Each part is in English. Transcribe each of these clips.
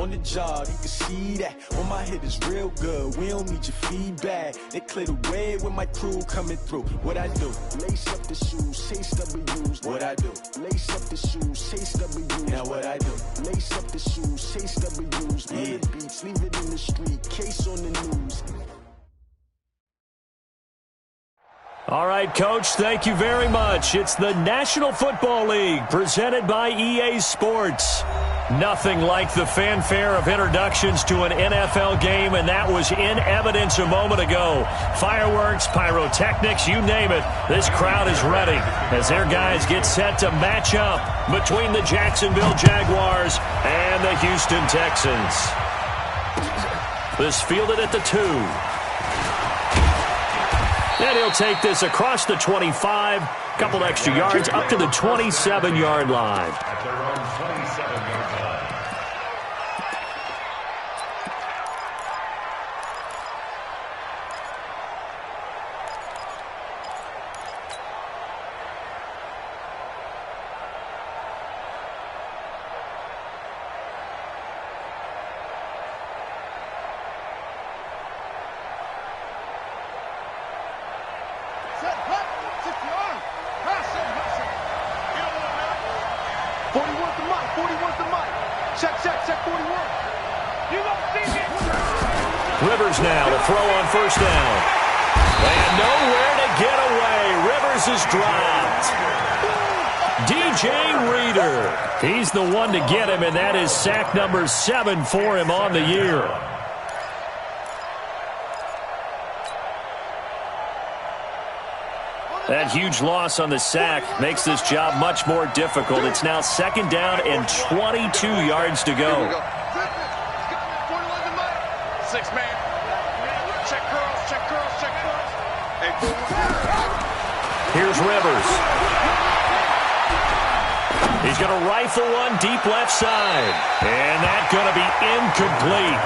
on the job, you can see that. On my head is real good, we don't need your feedback. They clear the way with my crew coming through. What I do? Lace up the shoes, chase W's. What I do? Lace up the shoes, chase W's. Now what I do? Lace up the shoes, chase W's. Yeah. The beats, leave it in the street, case on the news. All right, Coach, thank you very much. It's the National Football League presented by EA Sports. Nothing like the fanfare of introductions to an NFL game, and that was in evidence a moment ago. Fireworks, pyrotechnics, you name it. This crowd is ready as their guys get set to match up between the Jacksonville Jaguars and the Houston Texans. This fielded at the 2. And he'll take this across the 25, couple extra yards up to the 27-yard line. Rivers now to throw on first down. And nowhere to get away. Rivers is dropped. DJ Reader. He's the one to get him, and that is sack number 7 for him on the year. That huge loss on the sack makes this job much more difficult. It's now second down and 22 yards to go. Six-man. Check curls, check curls, check curls. Hey. Here's Rivers. He's going to rifle one deep left side. And that's going to be incomplete.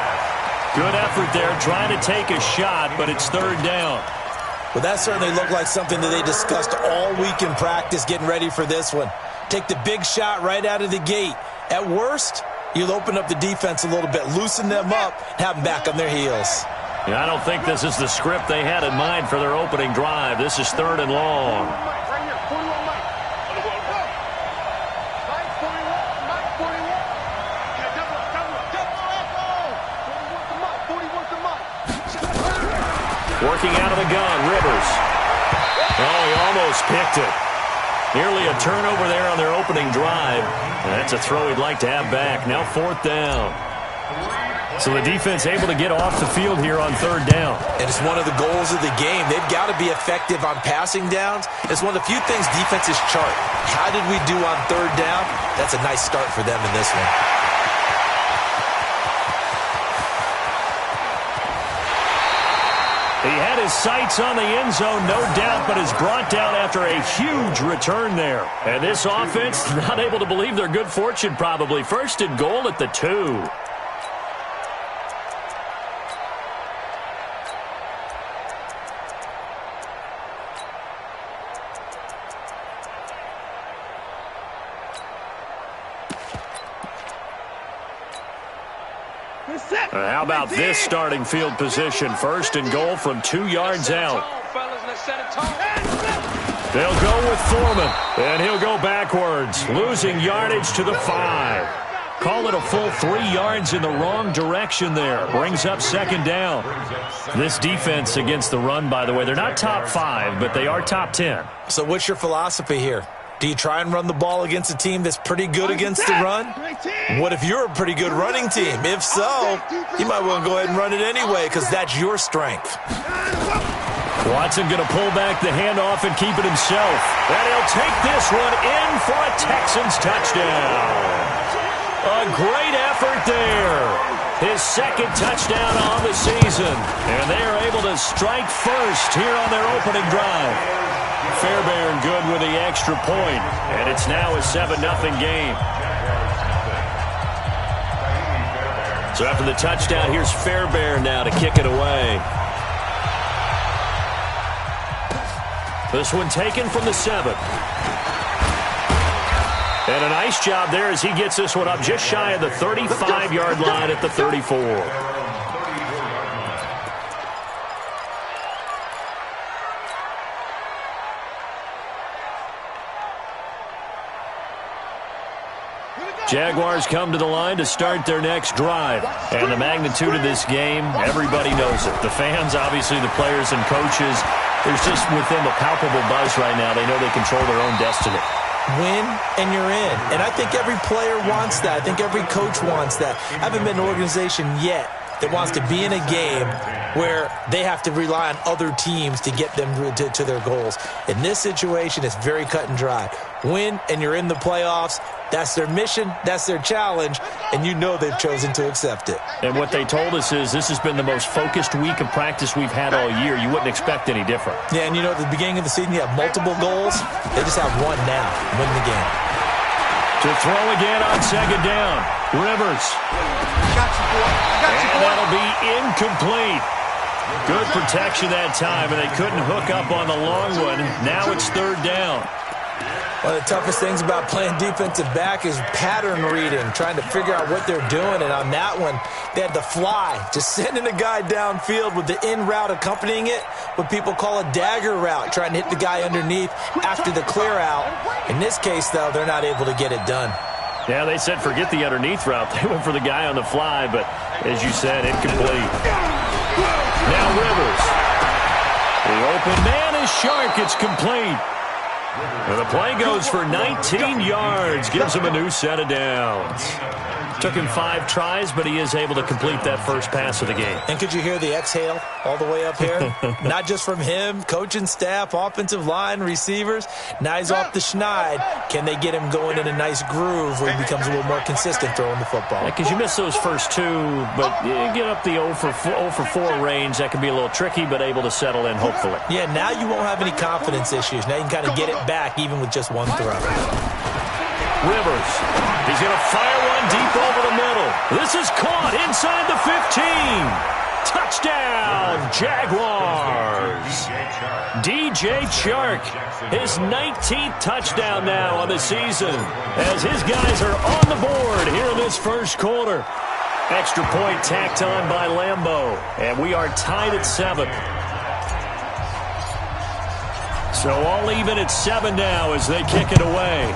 Good effort there trying to take a shot, but it's third down. Well, that certainly looked like something that they discussed all week in practice getting ready for this one. Take the big shot right out of the gate. At worst, you'll open up the defense a little bit, loosen them up, have them back on their heels. Yeah, I don't think this is the script they had in mind for their opening drive. This is third and long. Working out of the gun, Rivers. Oh, he almost picked it. Nearly a turnover there on their opening drive. That's a throw he'd like to have back. Now fourth down. So the defense able to get off the field here on third down. And it's one of the goals of the game. They've got to be effective on passing downs. It's one of the few things defenses chart. How did we do on third down? That's a nice start for them in this one. He had his sights on the end zone, no doubt, but is brought down after a huge return there. And this offense not able to believe their good fortune probably. First and goal at the 2. How about this starting field position? First and goal from 2 yards out. They'll go with Foreman, and he'll go backwards, losing yardage to the 5. Call it a full 3 yards in the wrong direction there. Brings up second down. This defense against the run, by the way, they're not top 5, but they are top 10. So what's your philosophy here? Do you try and run the ball against a team that's pretty good against the run? What if you're a pretty good running team? If so, you might want to go ahead and run it anyway because that's your strength. Watson going to pull back the handoff and keep it himself. And he'll take this one in for a Texans touchdown. A great effort there. His second touchdown on the season. And they are able to strike first here on their opening drive. Fairbairn good with the extra point, and it's now a 7-0 game. So after the touchdown, here's Fairbairn now to kick it away. This one taken from the 7. And a nice job there as he gets this one up just shy of the 35-yard line at the 34. Jaguars come to the line to start their next drive. And the magnitude of this game, everybody knows it. The fans, obviously the players and coaches, there's just within the palpable buzz right now. They know they control their own destiny. Win and you're in. And I think every player wants that. I think every coach wants that. I haven't been an organization yet that wants to be in a game where they have to rely on other teams to get them to their goals. In this situation, it's very cut and dry. Win and you're in the playoffs. That's their mission. That's their challenge. And you know they've chosen to accept it. And what they told us is this has been the most focused week of practice we've had all year. You wouldn't expect any different. Yeah, and you know, at the beginning of the season, you have multiple goals. They just have one now. Win the game. To throw again on second down. Rivers. And that'll be incomplete. Good protection that time, and they couldn't hook up on the long one. Now it's third down. One of the toughest things about playing defensive back is pattern reading, trying to figure out what they're doing. And on that one, they had the fly, just sending a guy downfield with the in route accompanying it, what people call a dagger route, trying to hit the guy underneath after the clear out. In this case, though, they're not able to get it done. Yeah, they said forget the underneath route. They went for the guy on the fly, but as you said, incomplete. Now Rivers. The open man is Shark. It's complete. And the play goes for 19 yards. Gives him a new set of downs. Took him 5 tries, but he is able to complete that first pass of the game. And could you hear the exhale all the way up here? Not just from him, coaching staff, offensive line, receivers. Now he's off the schneid. Can they get him going in a nice groove where he becomes a little more consistent throwing the football? Because you miss those first 2, but you get up the 0 for 4 range. That can be a little tricky, but able to settle in, hopefully. Yeah, now you won't have any confidence issues. Now you can kind of get it back even with just one throw. Rivers. He's going to fire one deep over the middle. This is caught inside the 15. Touchdown, Jaguars. DJ Chark, his 19th touchdown now on the season as his guys are on the board here in this first quarter. Extra point tacked on by Lambeau, and we are tied at 7. So all even at 7 now as they kick it away.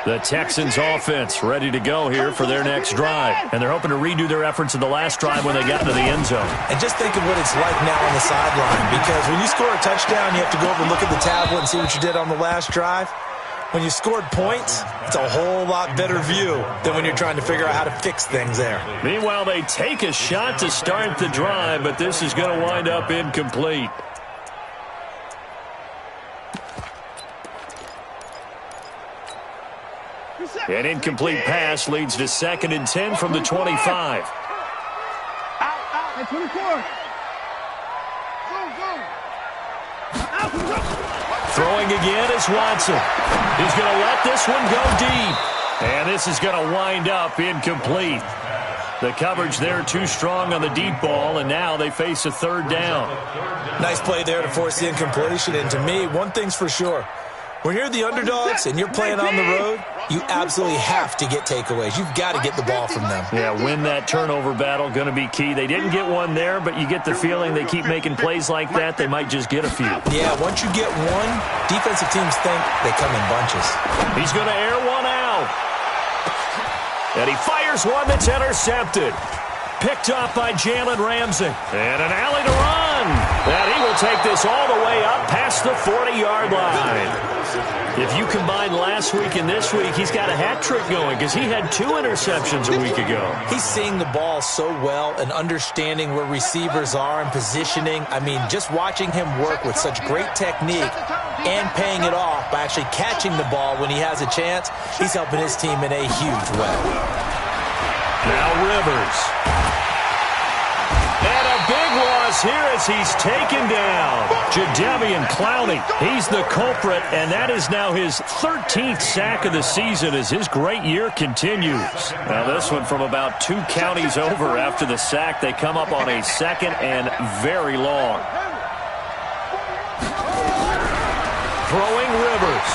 The Texans offense ready to go here for their next drive. And they're hoping to redo their efforts in the last drive when they got into the end zone. And just think of what it's like now on the sideline. Because when you score a touchdown, you have to go over and look at the tablet and see what you did on the last drive. When you scored points, it's a whole lot better view than when you're trying to figure out how to fix things there. Meanwhile, they take a shot to start the drive, but this is going to wind up incomplete. An incomplete pass leads to 2nd and 10 from the 25. Throwing again is Watson. He's going to let this one go deep. And this is going to wind up incomplete. The coverage there too strong on the deep ball, and now they face a 3rd down. Nice play there to force the incompletion. And to me, one thing's for sure. When you're the underdogs and you're playing on the road, you absolutely have to get takeaways. You've got to get the ball from them. Yeah, win that turnover battle, going to be key. They didn't get one there, but you get the feeling they keep making plays like that, they might just get a few. Yeah, once you get one, defensive teams think they come in bunches. He's going to air one out. And he fires one that's intercepted. Picked off by Jalen Ramsey. And an alley to run. And he will take this all the way up past the 40-yard line. If you combine last week and this week, he's got a hat trick going because he had 2 interceptions a week ago. He's seeing the ball so well and understanding where receivers are and positioning. I mean, just watching him work with such great technique and paying it off by actually catching the ball when he has a chance, he's helping his team in a huge way. Now Rivers. And a big loss was here as he's taken down. Jadeveon Clowney, he's the culprit, and that is now his 13th sack of the season as his great year continues. Now this one from about 2 counties over after the sack. They come up on a 2nd and very long. Throwing Rivers.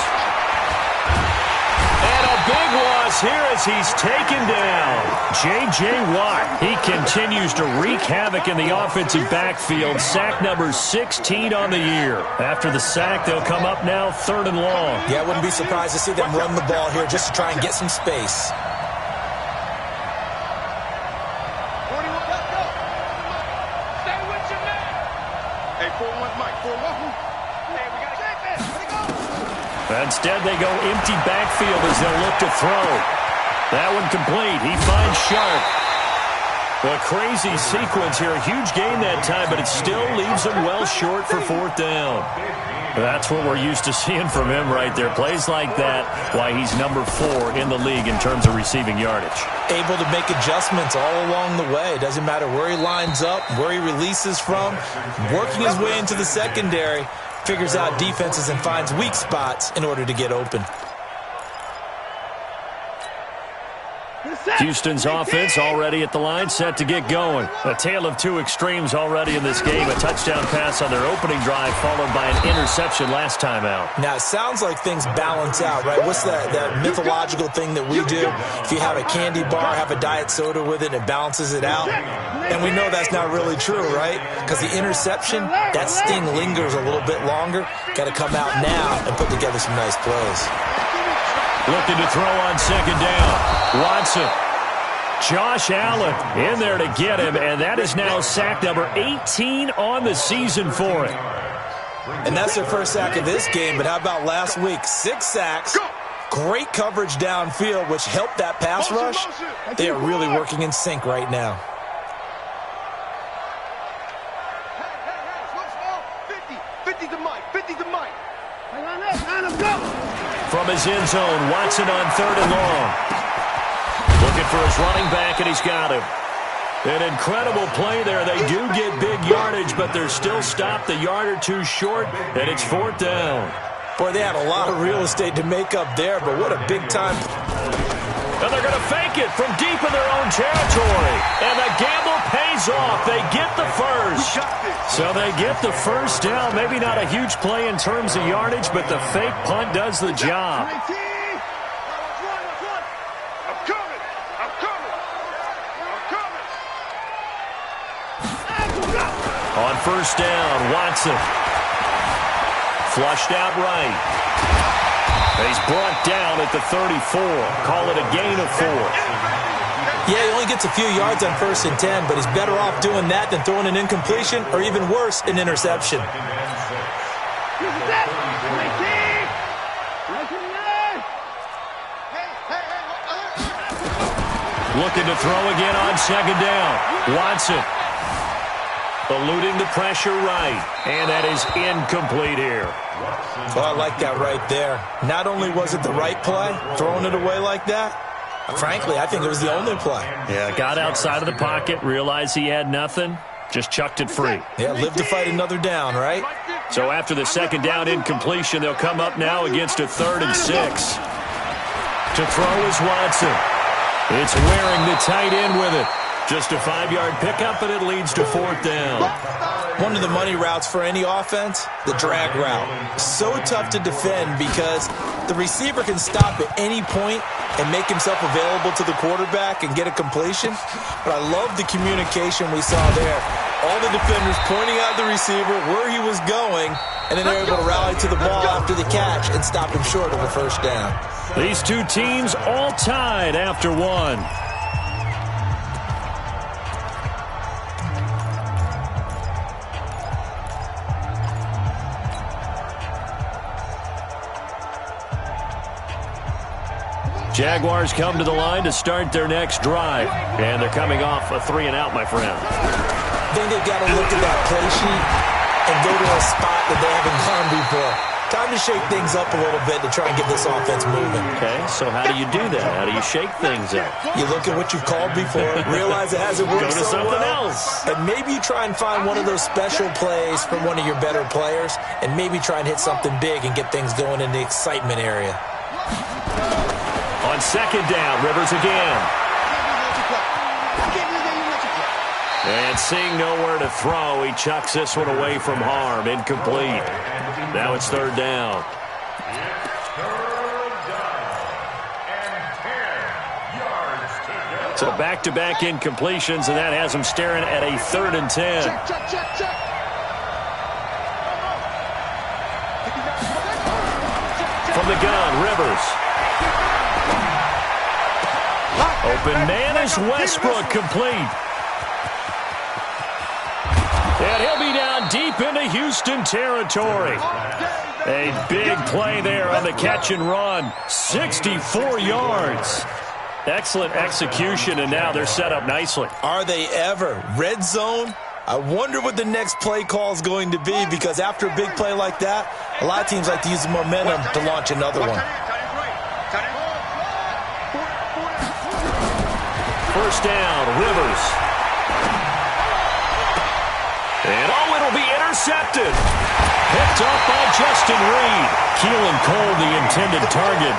And a big loss here as he's taken down. J.J. Watt, he continues to wreak havoc in the offensive backfield. Sack number 16 on the year. After the sack, they'll come up now 3rd and long. Yeah, I wouldn't be surprised to see them run the ball here just to try and get some space. Instead, they go empty backfield as they'll look to throw. That one complete. He finds Sharp. A crazy sequence here. A huge gain that time, but it still leaves him well short for 4th down. That's what we're used to seeing from him right there. Plays like that, why he's number 4 in the league in terms of receiving yardage. Able to make adjustments all along the way. Doesn't matter where he lines up, where he releases from. Working his way into the secondary. Figures out defenses and finds weak spots in order to get open. Houston's offense already at the line, set to get going. A tale of 2 extremes already in this game. A touchdown pass on their opening drive, followed by an interception last time out. Now, it sounds like things balance out, right? What's that mythological thing that we do? If you have a candy bar, have a diet soda with it, it balances it out. And we know that's not really true, right? Because the interception, that sting lingers a little bit longer. Got to come out now and put together some nice plays. Looking to throw on 2nd down. Watson. Josh Allen in there to get him, and that is now sack number 18 on the season for him. And that's their first sack of this game, but how about last week? 6 sacks, great coverage downfield, which helped that pass rush. They are really working in sync right now. From his end zone, Watson on 3rd and long. Looking for his running back, and he's got him. An incredible play there. They do get big yardage, but they're still stopped a yard or 2 short, and it's 4th down. Boy, they had a lot of real estate to make up there, but what a big time. And they're going to fake it from deep in their own territory. And the gamble pays off. They get the first. So they get the first down. Maybe not a huge play in terms of yardage, but the fake punt does the job. On 1st down, Watson. Flushed out right. He's brought down at the 34. Call it a gain of 4. Yeah, he only gets a few yards on 1st and 10, but he's better off doing that than throwing an incompletion or even worse, an interception. Looking to throw again on 2nd down. Watson. Eluding the pressure right. And that is incomplete here. Well, I like that right there. Not only was it the right play, throwing it away like that, frankly, I think it was the only play. Yeah, got outside of the pocket, realized he had nothing, just chucked it free. Yeah, live to fight another down, right? So after the 2nd down incompletion, they'll come up now against a 3rd and 6. To throw is Watson. It's wearing the tight end with it. Just a 5-yard pickup, and it leads to 4th down. One of the money routes for any offense, the drag route. So tough to defend because the receiver can stop at any point and make himself available to the quarterback and get a completion. But I love the communication we saw there. All the defenders pointing out the receiver, where he was going, and then they're able to rally to the ball after the catch and stop him short of a 1st down. These 2 teams all tied after 1. Jaguars come to the line to start their next drive. And they're coming off a 3-and-out, my friend. I think they've got to look at that play sheet and go to a spot that they haven't gone before. Time to shake things up a little bit to try and get this offense moving. Okay, so how do you do that? How do you shake things up? You look at what you've called before, realize it hasn't worked so well. Go to something else. And maybe you try and find one of those special plays from one of your better players, and maybe try and hit something big and get things going in the excitement area. On second down, Rivers again. And seeing nowhere to throw, he chucks this one away from harm. Incomplete. Now it's third down. So back-to-back incompletions, and that has him staring at a 3rd and 10. Check. From the gun, Rivers. Open man is Westbrook, complete. And he'll be down deep into Houston territory. A big play there on the catch and run. 64 yards. Excellent execution, and now they're set up nicely. Are they ever? Red zone? I wonder what the next play call is going to be, because after a big play like that, a lot of teams like to use the momentum to launch another one. First down, Rivers. And it'll be intercepted. Picked up by Justin Reed. Keelan Cole, the intended target.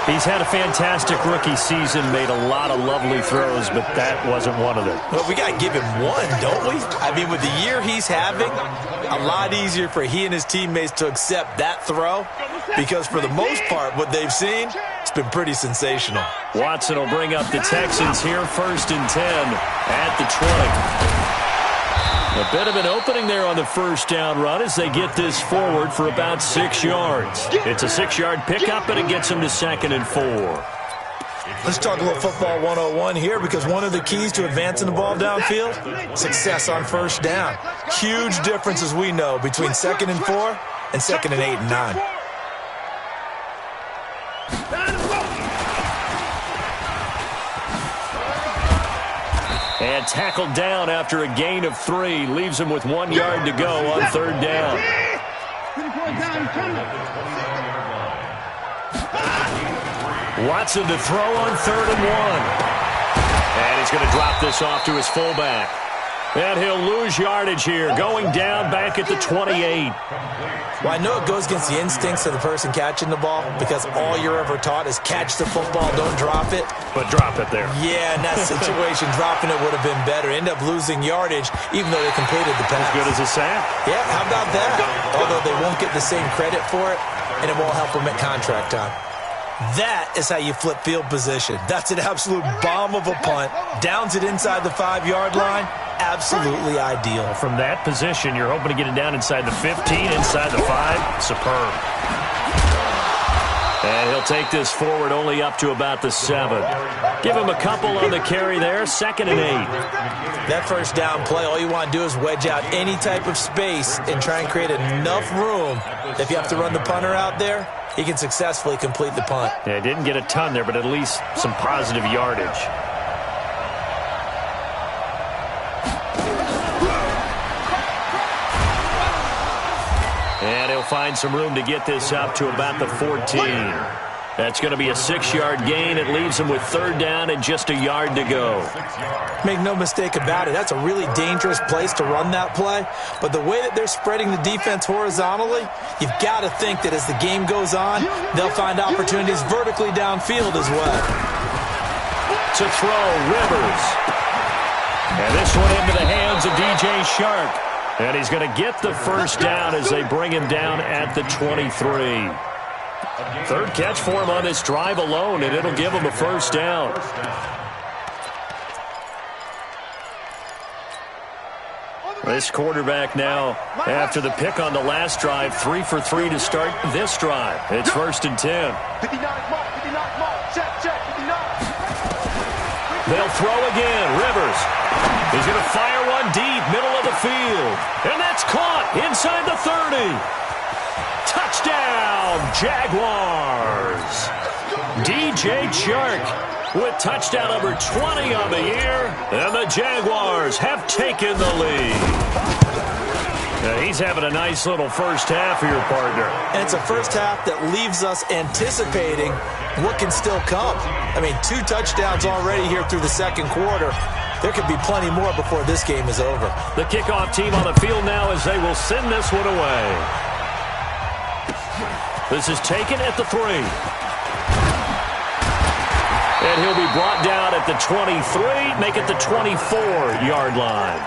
He's had a fantastic rookie season, made a lot of lovely throws, but that wasn't one of them. Well, we got to give him one, don't we? I mean, with the year he's having, a lot easier for he and his teammates to accept that throw, because for the most part, what they've seen, it's been pretty sensational. Watson will bring up the Texans here, 1st and 10 at the 20. A bit of an opening there on the first down run as they get this forward for about 6 yards. It's a 6-yard pickup, and it gets them to 2nd and 4. Let's talk a little football 101 here, because one of the keys to advancing the ball downfield, success on first down. Huge difference, as we know, between 2nd and 4 and 2nd and 8 and 9. And tackled down after a gain of 3. Leaves him with 1 yard to go on 3rd down. Watson to throw on 3rd and 1. And he's going to drop this off to his fullback. And he'll lose yardage here, going down back at the 28. Well, I know it goes against the instincts of the person catching the ball, because all you're ever taught is catch the football, don't drop it. But drop it there. Yeah, in that situation, dropping it would have been better. End up losing yardage, even though they completed the pass. As good as a sack. Yeah, how about that? Although they won't get the same credit for it, and it won't help them at contract time. That is how you flip field position. That's an absolute bomb of a punt. Downs it inside the 5-yard line. Absolutely ideal. From that position, you're hoping to get it down inside the 15, inside the 5. Superb. And he'll take this forward only up to about the 7. Give him a couple on the carry there. 2nd and 8. That first down play, all you want to do is wedge out any type of space and try and create enough room. If you have to run the punter out there, he can successfully complete the punt. Yeah, didn't get a ton there, but at least some positive yardage. And he'll find some room to get this up to about the 14. That's going to be a 6-yard gain. It leaves him with 3rd down and just a yard to go. Make no mistake about it, that's a really dangerous place to run that play. But the way that they're spreading the defense horizontally, you've got to think that as the game goes on, they'll find opportunities vertically downfield as well. To throw, Rivers. And this one into the hands of DJ Shark. And he's going to get the first down as they bring him down at the 23. 3rd catch for him on this drive alone, and it'll give him a first down. This quarterback now, after the pick on the last drive, 3 for 3 to start this drive. It's 1st and 10. They'll throw again. Rivers. He's going to fire one deep, middle of the field. And that's caught inside the 30. Touchdown, Jaguars. DJ Chark with touchdown number 20 on the year. And the Jaguars have taken the lead. Now he's having a nice little first half for your partner. And it's a first half that leaves us anticipating what can still come. I mean, 2 touchdowns already here through the 2nd quarter. There could be plenty more before this game is over. The kickoff team on the field now as they will send this one away. This is taken at the 3. And he'll be brought down at the 23, make it the 24-yard line.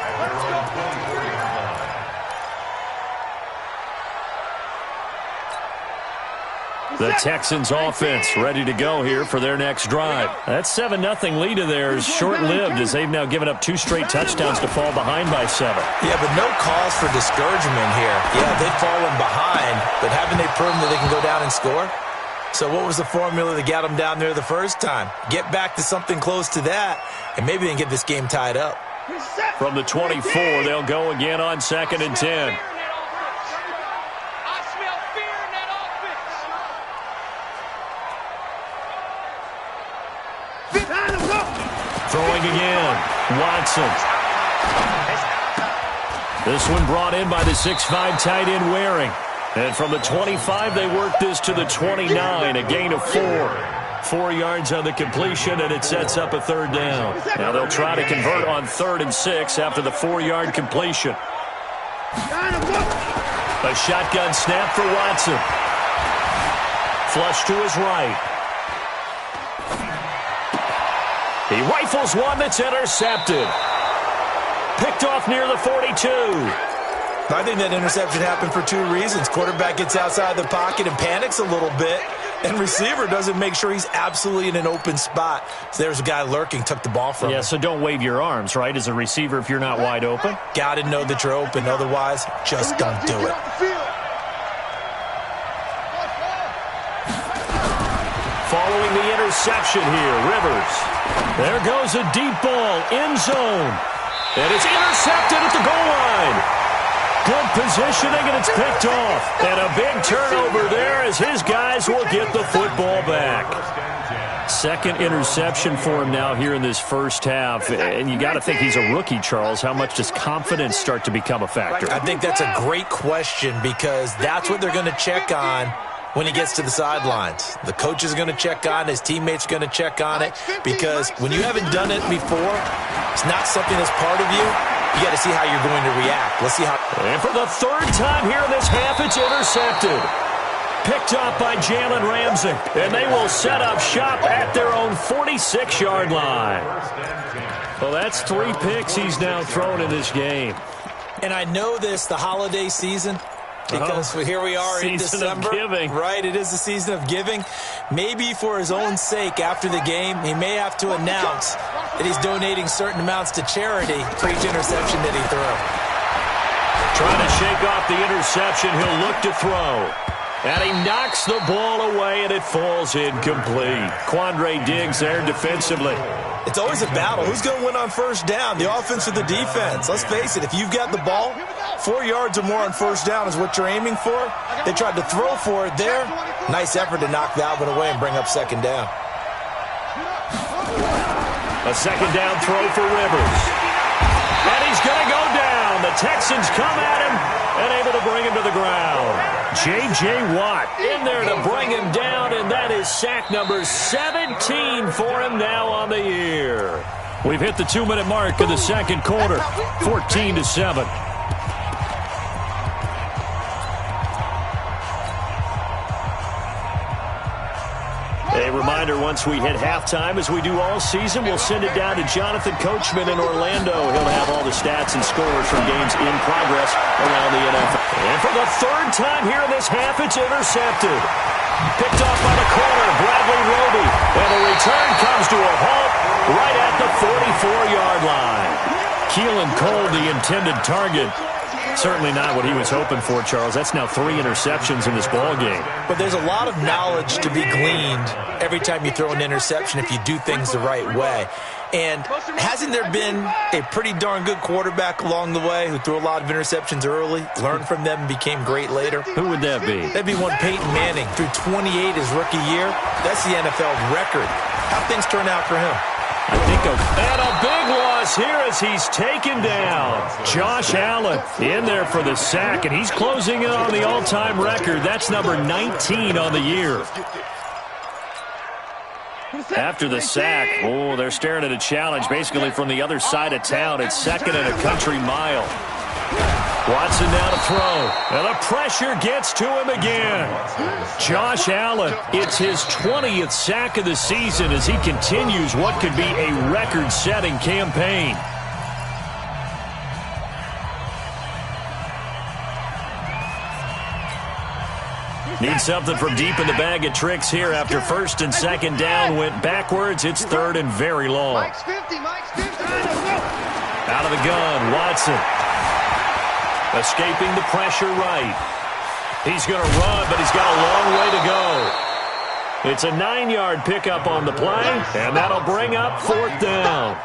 The Texans offense ready to go here for their next drive. That 7-0 lead of theirs short-lived as they've now given up 2 straight touchdowns to fall behind by 7. Yeah, but no cause for discouragement here. Yeah, they've fallen behind, but haven't they proven that they can go down and score? So what was the formula that got them down there the first time? Get back to something close to that, and maybe they can get this game tied up. From the 24, they'll go again on 2nd and 10. Throwing again, Watson. This one brought in by the 6'5" tight end Waring. And from the 25, they work this to the 29, a gain of 4. 4 yards on the completion, and it sets up a 3rd down. Now they'll try to convert on 3rd and 6 after the 4-yard completion. A shotgun snap for Watson. Flush to his right. He rifles one that's intercepted. Picked off near the 42. I think that interception happened for 2 reasons. Quarterback gets outside the pocket and panics a little bit, and receiver doesn't make sure he's absolutely in an open spot. So there's a guy lurking, took the ball from him. Yeah, so don't wave your arms, right, as a receiver if you're not wide open. Got to know that you're open. Otherwise, just don't do it. Following the interception here, Rivers. There goes a deep ball, end zone. And it's intercepted at the goal line. Good positioning, and it's picked off. And a big turnover there as his guys will get the football back. 2nd interception for him now here in this first half. And you got to think he's a rookie, Charles. How much does confidence start to become a factor? I think that's a great question because that's what they're going to check on when he gets to the sidelines. The coach is going to check on it. His teammates are going to check on it because when you haven't done it before, it's not something that's part of you. You got to see how you're going to react. Let's see how. And for the 3rd time here in this half, it's intercepted. Picked up by Jalen Ramsey. And they will set up shop at their own 46-yard line. Well, that's 3 picks he's now thrown in this game. And I know this, the holiday season, because here we are in December. Season of giving. Right, it is the season of giving. Maybe for his own sake after the game, he may have to announce that he's donating certain amounts to charity for each interception that he threw. Trying to shake off the interception, he'll look to throw. And he knocks the ball away, and it falls incomplete. Quandre Diggs there defensively. It's always a battle. Who's going to win on 1st down, the offense or the defense? Let's face it, if you've got the ball, 4 yards or more on 1st down is what you're aiming for. They tried to throw for it there. Nice effort to knock that one away and bring up 2nd down. A 2nd down throw for Rivers. And he's going to go down. The Texans come at him and able to bring him to the ground. J.J. Watt in there to bring him down, and that is sack number 17 for him now on the year. We've hit the 2-minute mark of the 2nd quarter, 14-7. A reminder, once we hit halftime, as we do all season, we'll send it down to Jonathan Coachman in Orlando. He'll have all the stats and scores from games in progress around the NFL. And for the 3rd time here in this half, it's intercepted. Picked off by the corner, Bradley Roby. And the return comes to a halt right at the 44-yard line. Keelan Cole, the intended target. Certainly not what he was hoping for, Charles. That's now 3 interceptions in this ball game. But there's a lot of knowledge to be gleaned every time you throw an interception if you do things the right way. And hasn't there been a pretty darn good quarterback along the way who threw a lot of interceptions early, learned from them, and became great later? Who would that be? That'd be one Peyton Manning. Threw 28 his rookie year. That's the NFL record. How'd things turn out for him? I think and a big loss here as he's taken down. Josh Allen in there for the sack, and he's closing in on the all-time record. That's number 19 on the year. After the sack, they're staring at a challenge basically from the other side of town. It's 2nd and a country mile. Watson now to throw, and the pressure gets to him again. Josh Allen, it's his 20th sack of the season as he continues what could be a record-setting campaign. Need something from deep in the bag of tricks here after 1st and 2nd down went backwards. It's 3rd and very long. Out of the gun, Watson. Escaping the pressure right. He's going to run, but he's got a long way to go. It's a 9-yard pickup on the play, and that'll bring up 4th down.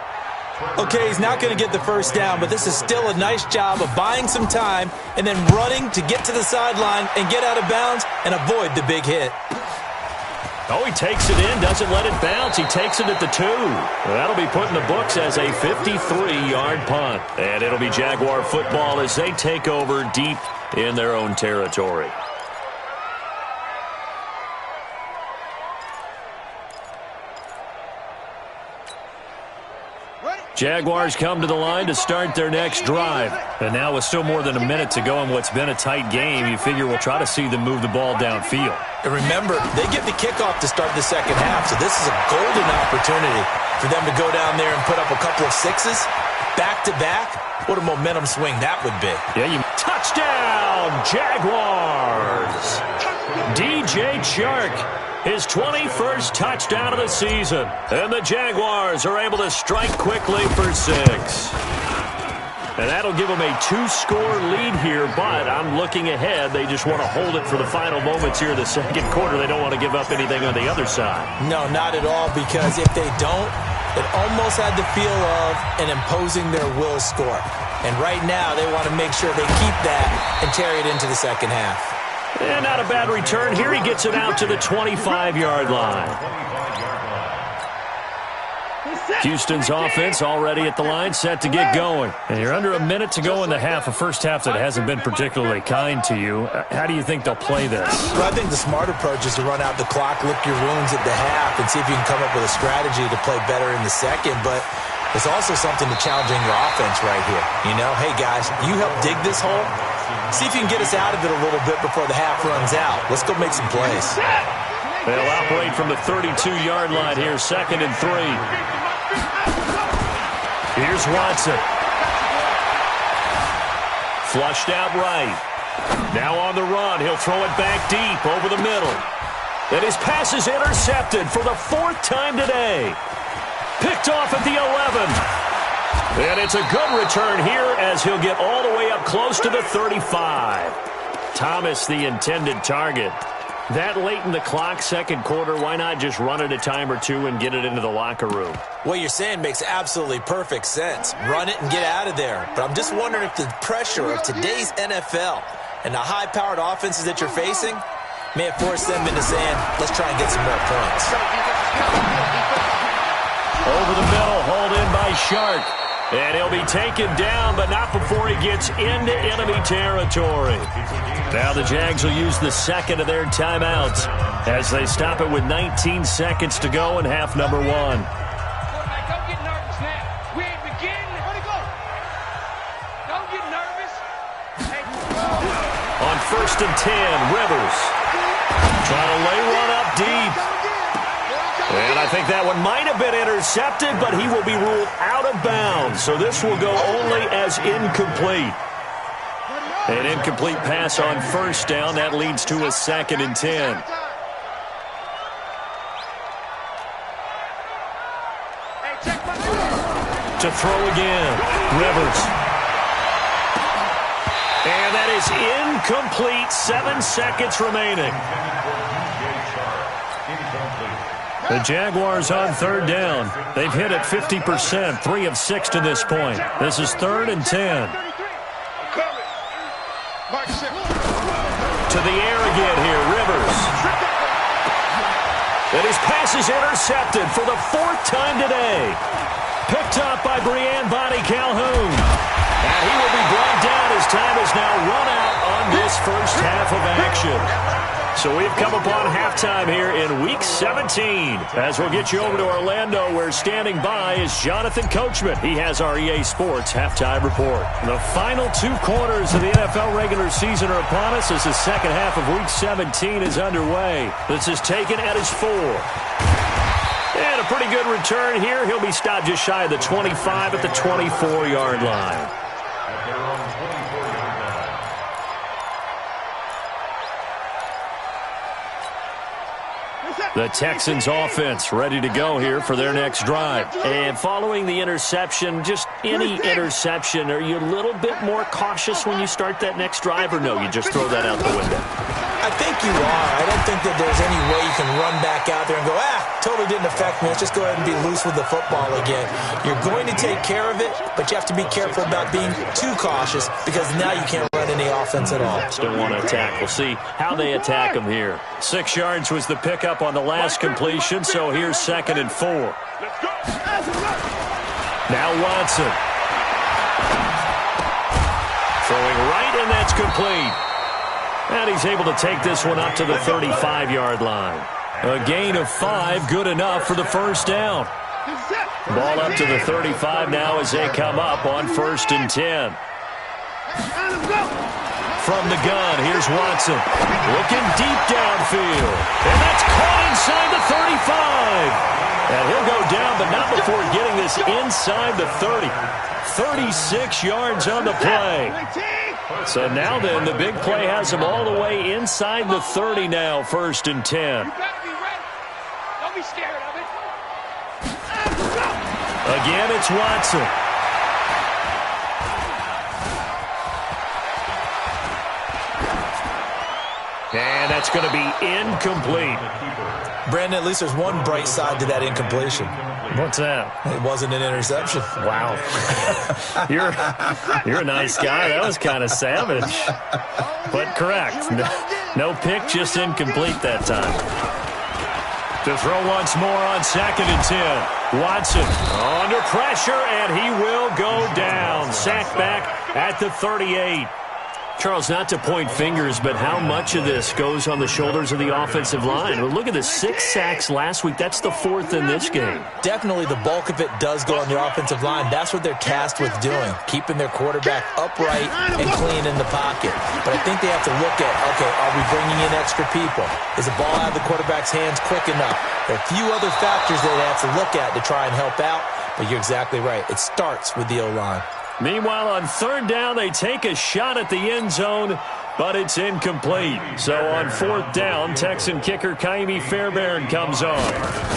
Okay, he's not going to get the first down, but this is still a nice job of buying some time and then running to get to the sideline and get out of bounds and avoid the big hit. Oh, he takes it in, doesn't let it bounce. He takes it at the 2. That'll be put in the books as a 53-yard punt. And it'll be Jaguar football as they take over deep in their own territory. Jaguars come to the line to start their next drive. And now with still more than a minute to go in what's been a tight game, you figure we'll try to see them move the ball downfield. And remember, they get the kickoff to start the second half, so this is a golden opportunity for them to go down there and put up a couple of sixes. Back-to-back, what a momentum swing that would be. Yeah, touchdown, Jaguars! DJ Chark, his 21st touchdown of the season. And the Jaguars are able to strike quickly for 6. And that'll give them a 2-score lead here, but I'm looking ahead. They just want to hold it for the final moments here in the second quarter. They don't want to give up anything on the other side. No, not at all, because if they don't, it almost had the feel of an imposing their will score. And right now, they want to make sure they keep that and carry it into the second half. And not a bad return. Here he gets it out to the 25-yard line. Houston's offense already at the line, set to get going. And you're under a minute to go in the half, a first half that hasn't been particularly kind to you. How do you think they'll play this? Well, I think the smart approach is to run out the clock, lick your wounds at the half, and see if you can come up with a strategy to play better in the second. But there's also something to challenging your offense right here. You know, hey, guys, you help dig this hole. See if you can get us out of it a little bit before the half runs out. Let's go make some plays. They'll operate from the 32-yard line here, 2nd and 3. Here's Watson. Flushed out right. Now on the run. He'll throw it back deep over the middle. And his pass is intercepted for the 4th time today. Picked off at the 11. And it's a good return here as he'll get all the way up close to the 35. Thomas, the intended target. That late in the clock, second quarter, why not just run it a time or two and get it into the locker room? What you're saying makes absolutely perfect sense. Run it and get out of there. But I'm just wondering if the pressure of today's NFL and the high-powered offenses that you're facing may have forced them into saying, let's try and get some more points. Over the middle, hauled in by Shark. And he'll be taken down, but not before he gets into enemy territory. Now the Jags will use the second of their timeouts as they stop it with 19 seconds to go in half number 1. Don't get nervous now. We ain't beginning. Don't get nervous. On 1st and 10, Rivers trying to lay one up deep. And I think that one might have been intercepted, but he will be ruled out of bounds. So this will go only as incomplete. An incomplete pass on 1st down. That leads to a 2nd and 10. To throw again. Rivers. And that is incomplete. 7 seconds remaining. The Jaguars on 3rd down. They've hit it 50%, 3 of 6 to this point. This is 3rd and 10. To the air again here, Rivers. And his pass is intercepted for the 4th time today. Picked up by Brian Bonnie Calhoun. And he will be brought down as time is now run out on this first half of action. So we've come upon halftime here in Week 17. As we'll get you over to Orlando, where standing by is Jonathan Coachman. He has our EA Sports halftime report. The final 2 quarters of the NFL regular season are upon us as the second half of Week 17 is underway. This is taken at his 4. And a pretty good return here. He'll be stopped just shy of the 25 at the 24-yard line. The Texans offense ready to go here for their next drive. And following the interception, just any interception, are you a little bit more cautious when you start that next drive, or no, you just throw that out the window? I think you are. I don't think that there's any way you can run back out there and go, totally didn't affect me. Let's just go ahead and be loose with the football again. You're going to take care of it, but you have to be careful about being too cautious because now you can't run any offense at all. Still want to attack. We'll see how they attack them here. 6 yards was the pickup on the last completion, so here's 2nd and 4. Now Watson. Throwing right, and that's complete. And he's able to take this one up to the 35-yard line. A gain of 5, good enough for the first down. Ball up to the 35 now as they come up on 1st and 10. From the gun, here's Watson. Looking deep downfield. And that's caught inside the 35. And he'll go down, but not before getting this inside the 30. 36 yards on the play. So now then, the big play has him all the way inside the 30 now, 1st and 10. You gotta be ready. Don't be scared of it. Again, it's Watson. And that's going to be incomplete. Brandon, at least there's one bright side to that incompletion. What's that? It wasn't an interception. Wow. You're a nice guy. That was kind of savage. But correct. No pick, just incomplete that time. To throw once more on 2nd and 10. Watson under pressure, and he will go down. Sacked back at the 38. Charles, not to point fingers, but how much of this goes on the shoulders of the offensive line? Well, look at the 6 sacks last week. That's the 4th in this game. Definitely the bulk of it does go on the offensive line. That's what they're tasked with doing, keeping their quarterback upright and clean in the pocket. But I think they have to look at, okay, are we bringing in extra people? Is the ball out of the quarterback's hands quick enough? There are a few other factors that they have to look at to try and help out, but you're exactly right. It starts with the O-line. Meanwhile, on 3rd down, they take a shot at the end zone, but it's incomplete. So on 4th down, Texan kicker Kaimi Fairbairn comes on.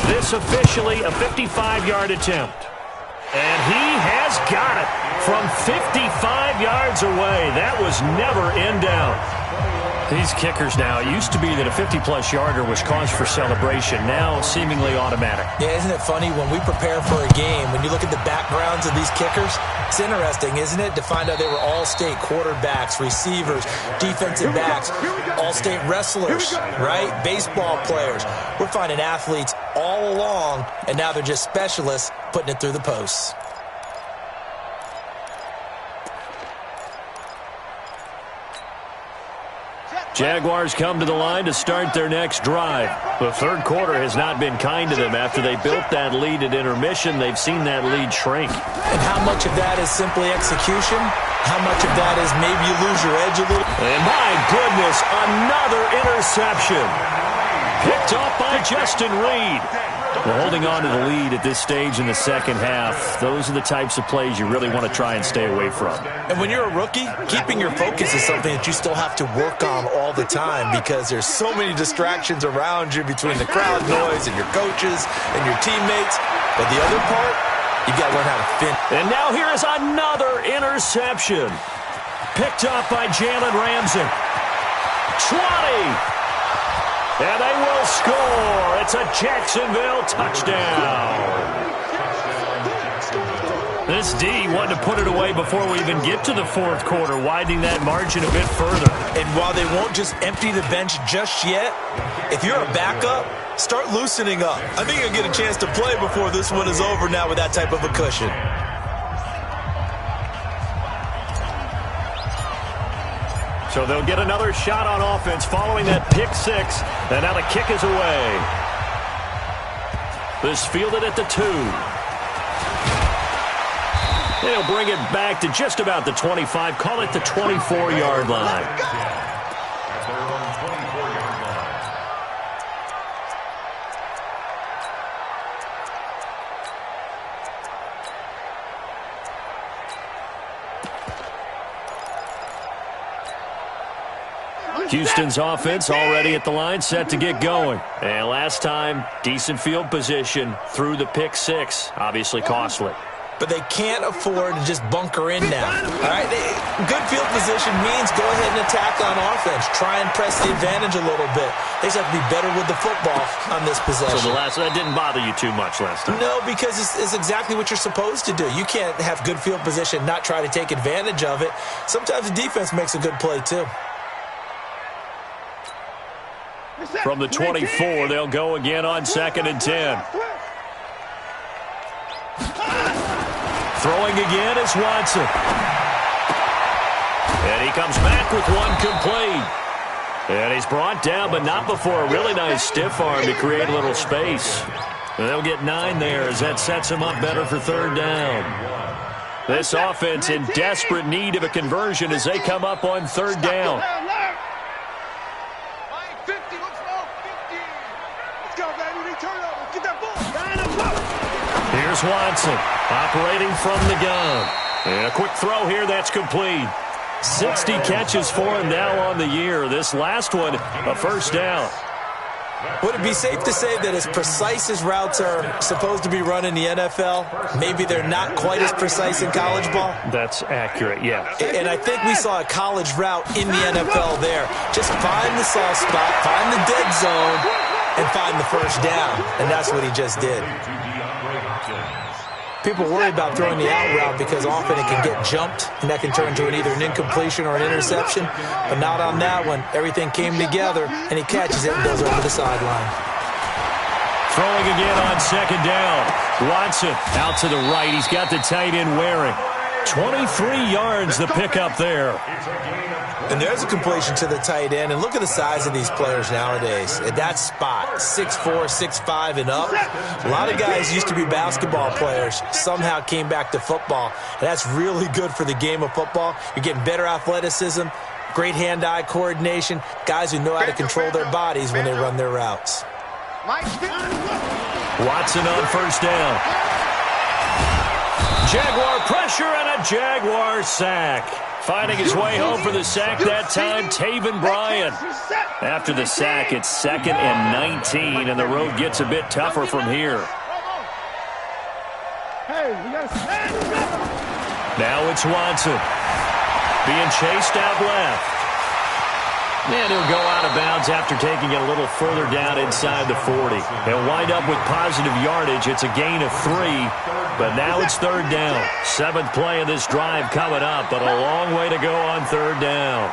This officially a 55-yard attempt. And he has got it from 55 yards away. That was never in doubt. These kickers now, it used to be that a 50-plus yarder was cause for celebration. Now seemingly automatic. Yeah, isn't it funny when we prepare for a game, when you look at the backgrounds of these kickers, it's interesting, isn't it, to find out they were all-state quarterbacks, receivers, defensive backs, all-state wrestlers, right? Baseball players. We're finding athletes all along, and now they're just specialists putting it through the posts. Jaguars come to the line to start their next drive. The 3rd quarter has not been kind to them. After they built that lead at intermission, they've seen that lead shrink. And how much of that is simply execution? How much of that is maybe you lose your edge a little? And my goodness, another interception. Picked off by Justin Reed. Well, holding on to the lead at this stage in the second half, those are the types of plays you really want to try and stay away from. And when you're a rookie, keeping your focus is something that you still have to work on all the time because there's so many distractions around you between the crowd noise and your coaches and your teammates. But the other part, you've got to learn how to finish. And now here is another interception. Picked up by Jalen Ramsey. 20. And they will score. It's a Jacksonville touchdown. This D wanted to put it away before we even get to the 4th quarter, widening that margin a bit further. And while they won't just empty the bench just yet, if you're a backup, start loosening up. I think you'll get a chance to play before this one is over now with that type of a cushion. So they'll get another shot on offense following that pick six. And now the kick is away. This fielded at the 2. They'll bring it back to just about the 25. Call it the 24-yard line. Houston's offense already at the line, set to get going. And last time, decent field position through the pick six. Obviously costly. But they can't afford to just bunker in now. All right, good field position means go ahead and attack on offense. Try and press the advantage a little bit. They just have to be better with the football on this possession. So that didn't bother you too much last time? No, because it's exactly what you're supposed to do. You can't have good field position, not try to take advantage of it. Sometimes the defense makes a good play too. From the 24, they'll go again on 2nd and 10. Throwing again is Watson. And he comes back with one complete. And he's brought down, but not before a really nice stiff arm to create a little space. And they'll get 9 there as that sets him up better for 3rd down. This offense in desperate need of a conversion as they come up on 3rd down. Here's Watson operating from the gun. And a quick throw here that's complete. 60 catches for him now on the year. This last one, a 1st down. Would it be safe to say that as precise as routes are supposed to be run in the NFL, maybe they're not quite as precise in college ball? That's accurate, yeah. And I think we saw a college route in the NFL there. Just find the soft spot, find the dead zone, and find the 1st down. And that's what he just did. People worry about throwing the out route because often it can get jumped, and that can turn into either an incompletion or an interception. But not on that one. Everything came together, and he catches it and goes over the sideline. Throwing again on 2nd down. Watson out to the right. He's got the tight end wearing. 23 yards the pickup there. And there's a completion to the tight end. And look at the size of these players nowadays. At that spot, 6'4", 6'5", and up. A lot of guys used to be basketball players, somehow came back to football. And that's really good for the game of football. You're getting better athleticism, great hand-eye coordination, guys who know how to control their bodies when they run their routes. Watson on 1st down. Jaguar pressure and a Jaguar sack. Finding his way home for the sack that time, Taven Bryan. After the sack, it's 2nd and 19, and the road gets a bit tougher from here. Now it's Watson. Being chased out left. And he'll go out of bounds after taking it a little further down inside the 40. He'll wind up with positive yardage. It's a gain of 3, but now it's 3rd down. 7th play of this drive coming up, but a long way to go on 3rd down.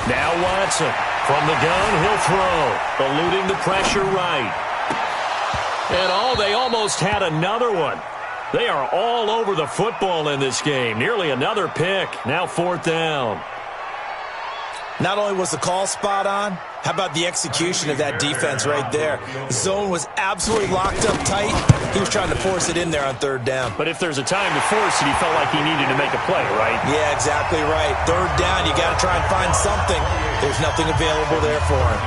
Now Watson. From the gun, he'll throw. Eluding the pressure right. And they almost had another one. They are all over the football in this game. Nearly another pick. Now 4th down. Not only was the call spot on, how about the execution of that defense right there? The zone was absolutely locked up tight. He was trying to force it in there on 3rd down. But if there's a time to force it, he felt like he needed to make a play, right? Yeah, exactly right. 3rd down, you got to try and find something. There's nothing available there for him.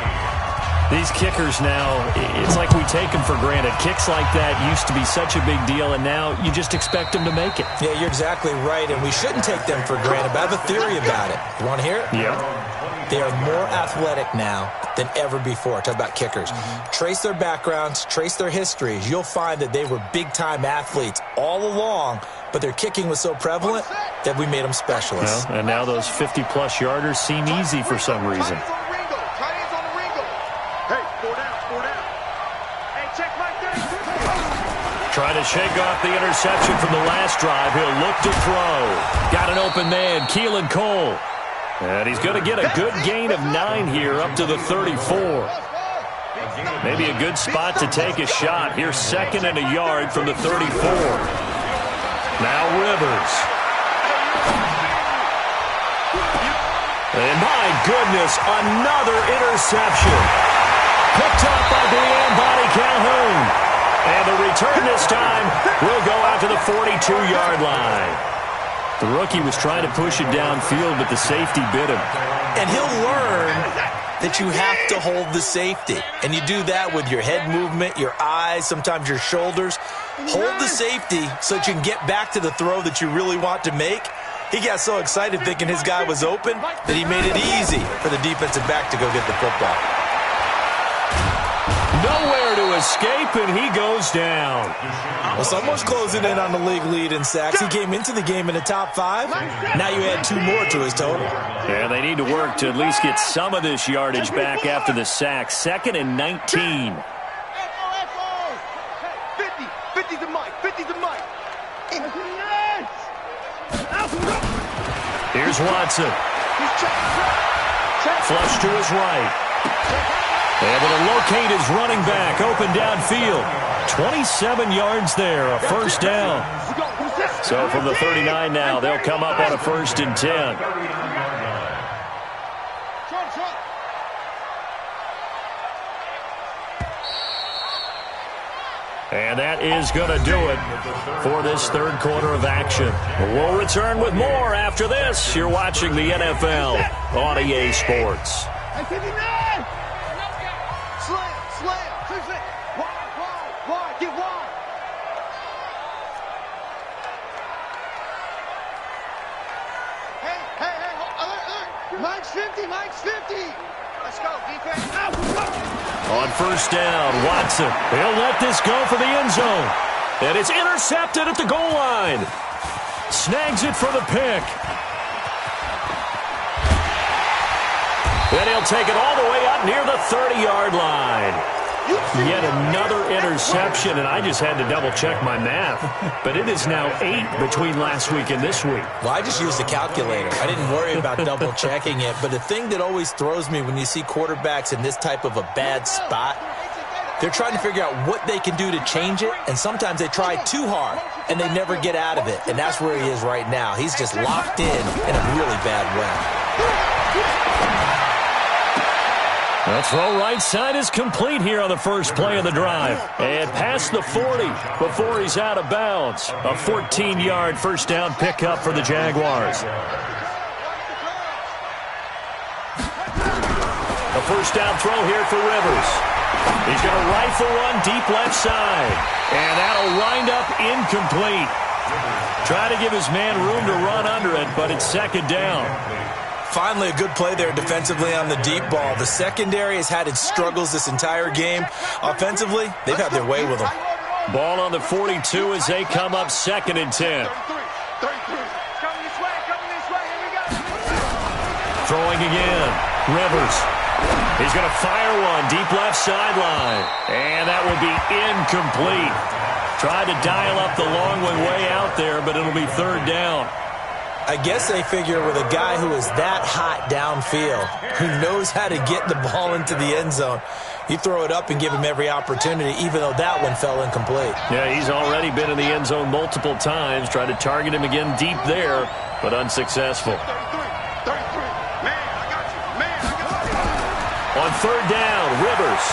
These kickers now, it's like we take them for granted. Kicks like that used to be such a big deal, and now you just expect them to make it. Yeah, you're exactly right, and we shouldn't take them for granted. But I have a theory about it. You want to hear it? Yeah. They are more athletic now than ever before. Talk about kickers. Trace their backgrounds, trace their histories. You'll find that they were big-time athletes all along, but their kicking was so prevalent that we made them specialists. Well, and now those 50-plus yarders seem easy for some reason. Trying to shake off the interception from the last drive. He'll look to throw. Got an open man, Keelan Cole. And he's going to get a good gain of 9 here up to the 34. Maybe a good spot to take a shot. Here's 2nd and a yard from the 34. Now Rivers. And my goodness, another interception. Picked up by Brian Calhoun. And the return this time will go out to the 42-yard line. The rookie was trying to push it downfield, but the safety bit him. And he'll learn that you have to hold the safety. And you do that with your head movement, your eyes, sometimes your shoulders. Hold the safety so that you can get back to the throw that you really want to make. He got so excited thinking his guy was open that he made it easy for the defensive back to go get the football. Nowhere to escape, and he goes down. Well, someone's closing in on the league lead in sacks. He came into the game in the top 5. Now you add 2 more to his total. Yeah, they need to work to at least get some of this yardage back after the sack. 2nd and 19. 50 to Mike. 50 to Mike. Here's Watson. Flush to his right. Able to locate his running back open downfield. 27 yards there, a first down. So from the 39 now, they'll come up on a 1st and 10. And that is going to do it for this third quarter of action. We'll return with more after this. You're watching the NFL on EA Sports. Mike's 50, Mike's 50. Let's go, defense. On first down, Watson. He'll let this go for the end zone. And it's intercepted at the goal line. Snags it for the pick. Then he'll take it all the way up near the 30-yard line. Yet another interception, and I just had to double-check my math. But it is now 8 between last week and this week. Well, I just used the calculator. I didn't worry about double-checking it. But the thing that always throws me when you see quarterbacks in this type of a bad spot, they're trying to figure out what they can do to change it, and sometimes they try too hard, and they never get out of it. And that's where he is right now. He's just locked in a really bad way. The throw right side is complete here on the first play of the drive. And past the 40 before he's out of bounds. A 14-yard first down pickup for the Jaguars. A first down throw here for Rivers. He's going to rifle one deep left side. And that'll wind up incomplete. Try to give his man room to run under it, but it's 2nd down. Finally, a good play there defensively on the deep ball. The secondary has had its struggles this entire game. Offensively, they've had their way with them. Ball on the 42 as they come up 2nd and 10. Throwing again. Rivers. He's going to fire one deep left sideline. And that will be incomplete. Tried to dial up the long one way out there, but it'll be 3rd down. I guess they figure with a guy who is that hot downfield, who knows how to get the ball into the end zone, you throw it up and give him every opportunity, even though that one fell incomplete. Yeah, he's already been in the end zone multiple times. Tried to target him again deep there, but unsuccessful. 33. Man, I got you. On 3rd down, Rivers.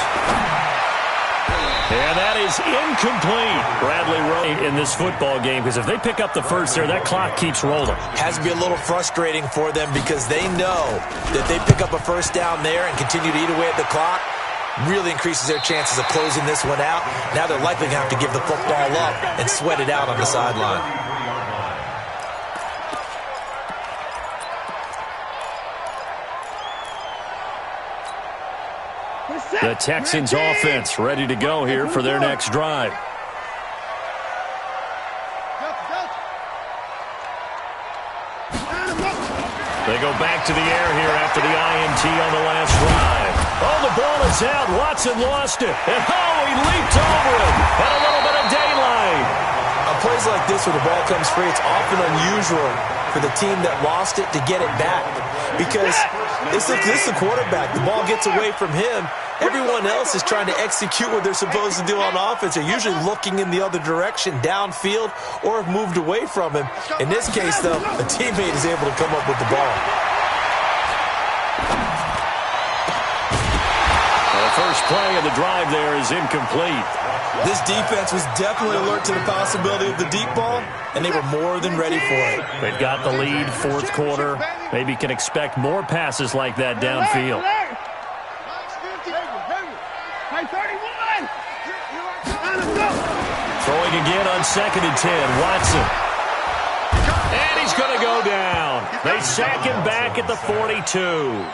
And that is incomplete. Bradley Rowe in this football game, because if they pick up the first there, that clock keeps rolling. Has to be a little frustrating for them because they know that they pick up a first down there and continue to eat away at the clock, really increases their chances of closing this one out. Now they're likely going to have to give the football up and sweat it out on the sideline. The Texans offense ready to go here for their next drive. They go back to the air here after the INT on the last drive. Oh, the ball is out. Watson lost it. And oh, he leaped over it. And a little bit of daylight. A play plays like this where the ball comes free, it's often unusual for the team that lost it to get it back. Because this is the quarterback. The ball gets away from him. Everyone else is trying to execute what they're supposed to do on offense. They're usually looking in the other direction, downfield, or have moved away from him. In this case, though, a teammate is able to come up with the ball. The first play of the drive there is incomplete. This defense was definitely alert to the possibility of the deep ball, and they were more than ready for it. They've got the lead, fourth quarter. Maybe can expect more passes like that downfield. Throwing again on 2nd and 10, Watson. And he's going to go down. They sack him back at the 42.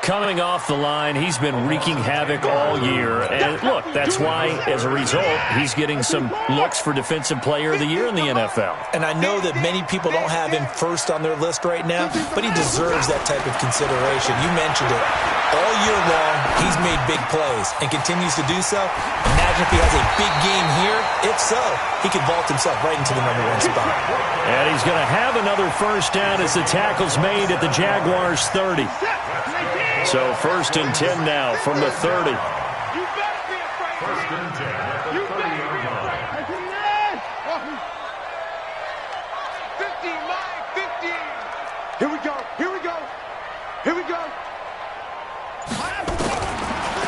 Coming off the line, he's been wreaking havoc all year. And look, that's why, as a result, he's getting some looks for Defensive Player of the Year in the NFL. And I know that many people don't have him first on their list right now, but he deserves that type of consideration. You mentioned it. All year long, he's made big plays and continues to do so. Imagine if he has a big game here. If so, he could vault himself right into the #1 spot. And he's going to have another first down as the tackle's made at the Jaguars' 30. So 1st and 10 now from the 30. You better be afraid. 1st and 10 at the 30-yard line. 50, 50. Here we go. Here we go. Here we go.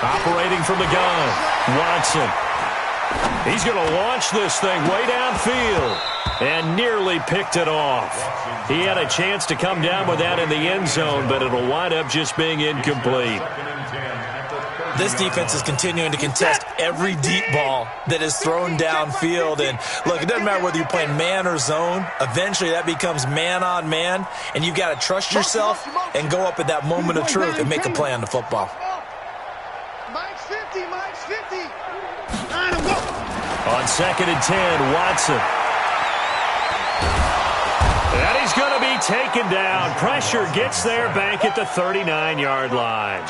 Operating from the gun, Watson. He's going to launch this thing way downfield and nearly picked it off. He had a chance to come down with that in the end zone, but it'll wind up just being incomplete. This defense is continuing to contest every deep ball that is thrown downfield. And look, it doesn't matter whether you're playing man or zone. Eventually that becomes man on man, and you've got to trust yourself and go up at that moment of truth and make a play on the football. Mike's 50, Mike's 50. On 2nd and 10, Watson. And he's going to be taken down. Pressure gets there back at the 39-yard line.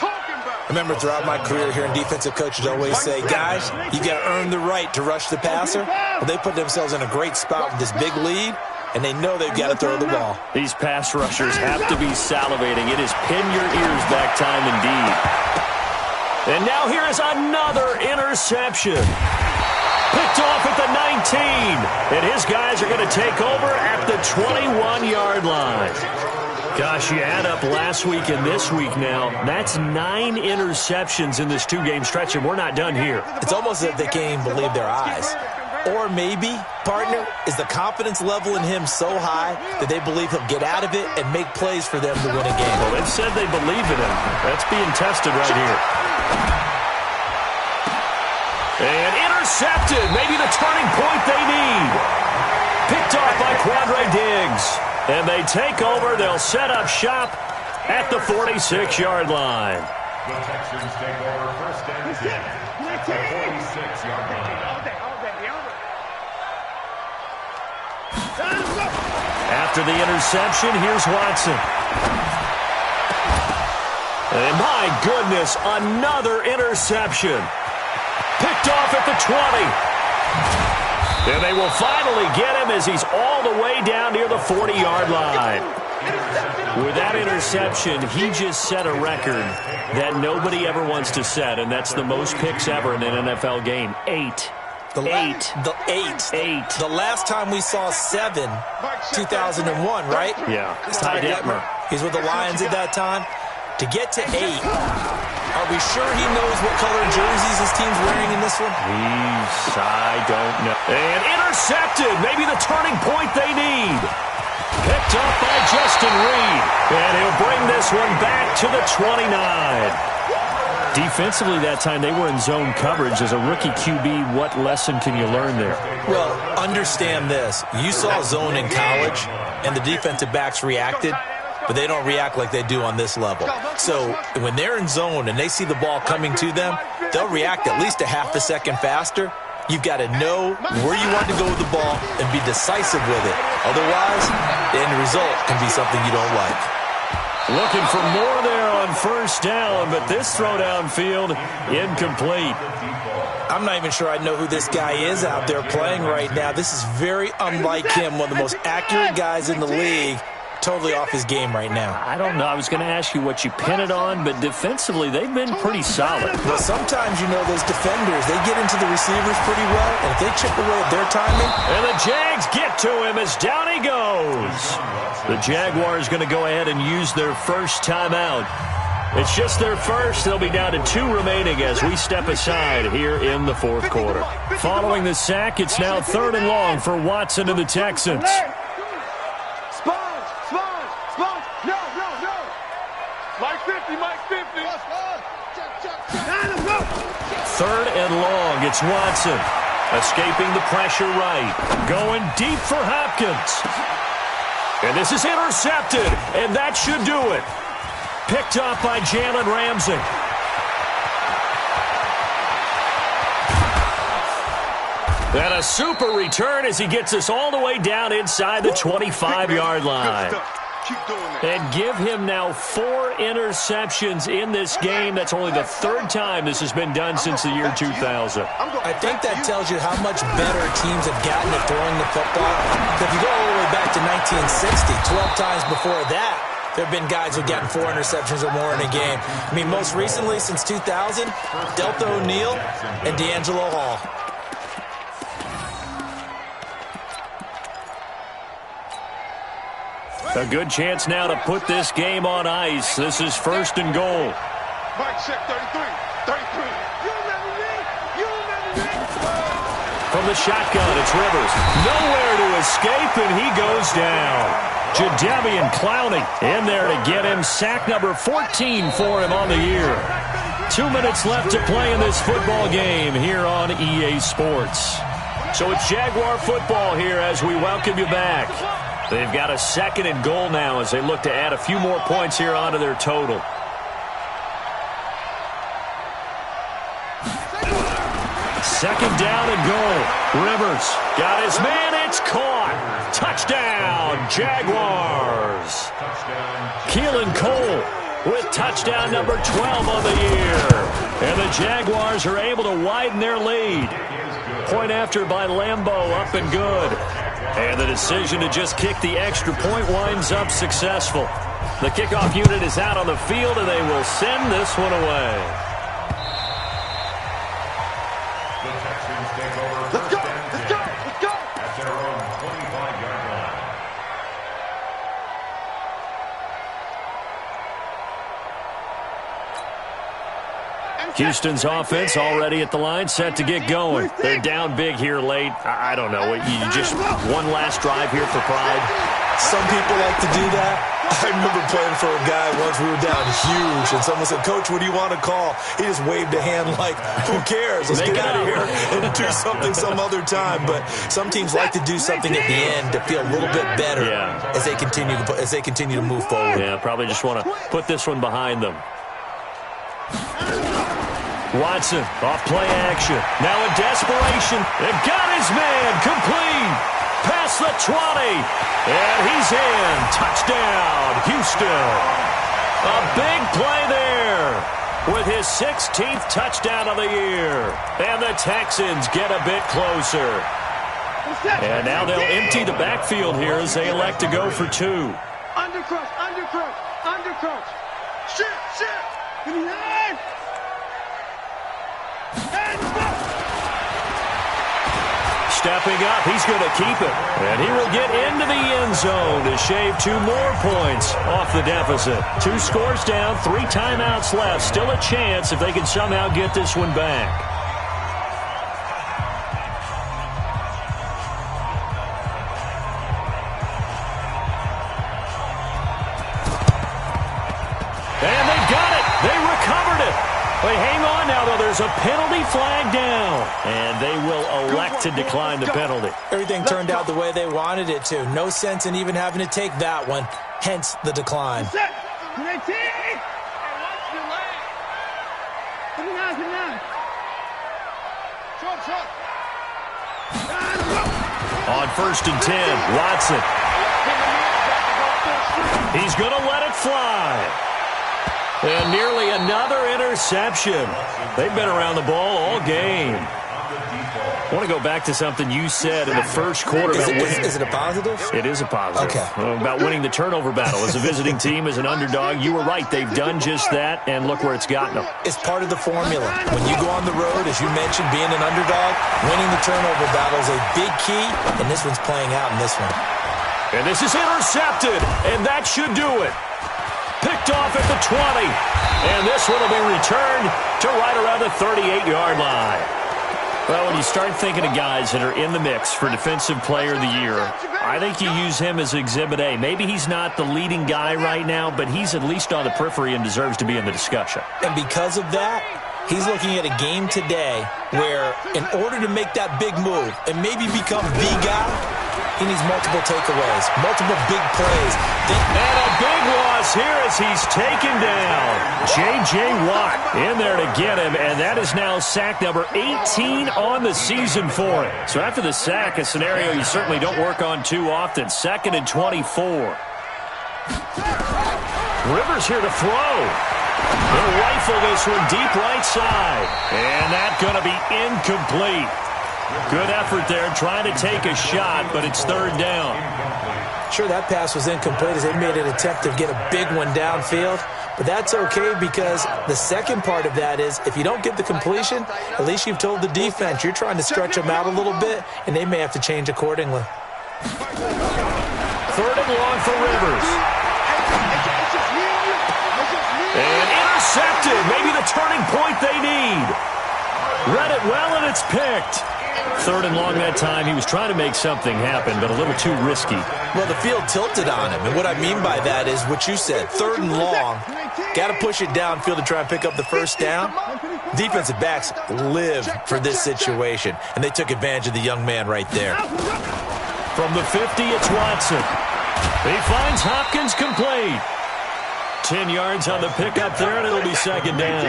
Remember, throughout my career here in defensive coaches always say, guys, you got to earn the right to rush the passer. Well, they put themselves in a great spot with this big lead, and they know they've got to throw the ball. These pass rushers have to be salivating. It is pin your ears back time indeed. And now here is another interception. Picked off at the 19. And his guys are going to take over at the 21-yard line. Gosh, you add up last week and this week now. That's 9 interceptions in this 2-game stretch, and we're not done here. It's almost as if they can't even believe their eyes. Or maybe, partner, is the confidence level in him so high that they believe he'll get out of it and make plays for them to win a game. Well, they've said they believe in him. That's being tested right here. And intercepted. Maybe the turning point they need. Picked off by Quandre Diggs. And they take over. They'll set up shop at the 46-yard line. The Texans take over 1st and 10 at the 46-yard line. After the interception, here's Watson. And my goodness, another interception. Picked off at the 20. And they will finally get him as he's all the way down near the 40-yard line. With that interception, he just set a record that nobody ever wants to set, and that's the most picks ever in an NFL game. 8. The last time we saw 7, 2001, right? Yeah. Ty Detmer. He's with the Lions at that time. To get to 8, are we sure he knows what color jerseys his team's wearing in this one? I don't know. And intercepted. Maybe the turning point they need. Picked up by Justin Reed. And he'll bring this one back to the 29. Defensively that time, they were in zone coverage. As a rookie QB, what lesson can you learn there? Well, understand this. You saw zone in college, and the defensive backs reacted, but they don't react like they do on this level. So when they're in zone and they see the ball coming to them, they'll react at least a half a second faster. You've got to know where you want to go with the ball and be decisive with it. Otherwise, the end result can be something you don't like. Looking for more there on first down, but this throw downfield incomplete. I I'm not even sure I know who this guy is out there playing right now. This is very unlike him, one of the most accurate guys in the league. Totally off his game right now. I don't know. I was going to ask you what you pin it on, but defensively, they've been pretty solid. Well, sometimes, those defenders, they get into the receivers pretty well, and if they chip away at their timing. And the Jags get to him as down he goes. The Jaguars going to go ahead and use their first timeout. It's just their first. They'll be down to 2 remaining as we step aside here in the fourth quarter. Following the sack, it's now 3rd and long for Watson and the Texans. Mike 50. 3rd and long. It's Watson. Escaping the pressure right. Going deep for Hopkins. And this is intercepted. And that should do it. Picked up by Jalen Ramsey. And a super return as he gets us all the way down inside the 25-yard line. And give him now 4 interceptions in this game. That's only the 3rd time this has been done since the year 2000. I think that tells you how much better teams have gotten at throwing the football. If you go all the way back to 1960, 12 times before that, there have been guys who've gotten 4 interceptions or more in a game. I mean, most recently, since 2000, Delta O'Neal and D'Angelo Hall. A good chance now to put this game on ice. This is 1st and goal. Mike check 33. From the shotgun, it's Rivers. Nowhere to escape, and he goes down. Jadeveon Clowney in there to get him. Sack number 14 for him on the year. 2 minutes left to play in this football game here on EA Sports. So it's Jaguar football here as we welcome you back. They've got a 2nd and goal now as they look to add a few more points here onto their total. Second down and goal. Rivers got his man. It's caught. Touchdown, Jaguars. Keelan Cole with touchdown number 12 on the year. And the Jaguars are able to widen their lead. Point after by Lambeau, up and good. And the decision to just kick the extra point winds up successful. The kickoff unit is out on the field, and they will send this one away. The Texans take over first and 10 at their own 25-yard line. Houston's offense already at the line, set to get going. They're down big here late. I don't know. You just one last drive here for pride. Some people like to do that. I remember playing for a guy once. We were down huge, and someone said, "Coach, what do you want to call?" He just waved a hand like, "Who cares? Let's get out of here and do something some other time." But some teams like to do something at the end to feel a little bit better as they continue to move forward. Yeah, probably just want to put this one behind them. Watson, off play action. Now in desperation, and got his man complete. Past the 20, and he's in. Touchdown, Houston. A big play there with his 16th touchdown of the year. And the Texans get a bit closer. And now they'll empty the backfield here as they elect to go for 2. Undercrush. Shit. Give me that. Stepping up, he's going to keep it. And he will get into the end zone to shave 2 more points off the deficit. 2 scores down, 3 timeouts left. Still a chance if they can somehow get this one back. And they got it. They recovered it. They hang on now, though. There's a penalty flag down. And they will elect to decline the penalty. Everything turned out the way they wanted it to. No sense in even having to take that one. Hence the decline. On 1st and 10, Watson. He's going to let it fly. And nearly another interception. They've been around the ball all game. I want to go back to something you said in the first quarter. Is it a positive? It is a positive. Okay. About winning the turnover battle. As a visiting team, as an underdog, you were right. They've done just that, and look where it's gotten them. It's part of the formula. When you go on the road, as you mentioned, being an underdog, winning the turnover battle is a big key, and this one's playing out in this one. And this is intercepted, and that should do it. Picked off at the 20, and this one will be returned to right around the 38-yard line. Well, when you start thinking of guys that are in the mix for Defensive Player of the Year, I think you use him as Exhibit A. Maybe he's not the leading guy right now, but he's at least on the periphery and deserves to be in the discussion. And because of that, he's looking at a game today where in order to make that big move and maybe become the guy, he needs multiple takeaways, multiple big plays. And a big loss here as he's taken down. J.J. Watt in there to get him, and that is now sack number 18 on the season for him. So after the sack, a scenario you certainly don't work on too often. 2nd and 24. Rivers here to throw. He'll rifle this one deep right side. And that's going to be incomplete. Good effort there, trying to take a shot, but it's 3rd down. Sure, that pass was incomplete as they made an attempt to get a big one downfield, but that's okay because the second part of that is if you don't get the completion, at least you've told the defense you're trying to stretch them out a little bit, and they may have to change accordingly. 3rd and long for Rivers. And intercepted, maybe the turning point they need. Read it well, and it's picked. 3rd and long that time. He was trying to make something happen, but a little too risky. Well, the field tilted on him, and what I mean by that is what you said. 3rd and long, got to push it downfield to try and pick up the first down. Defensive backs live for this situation, and they took advantage of the young man right there. From the 50, it's Watson. He finds Hopkins complete. 10 yards on the pickup there, and it'll be 2nd down.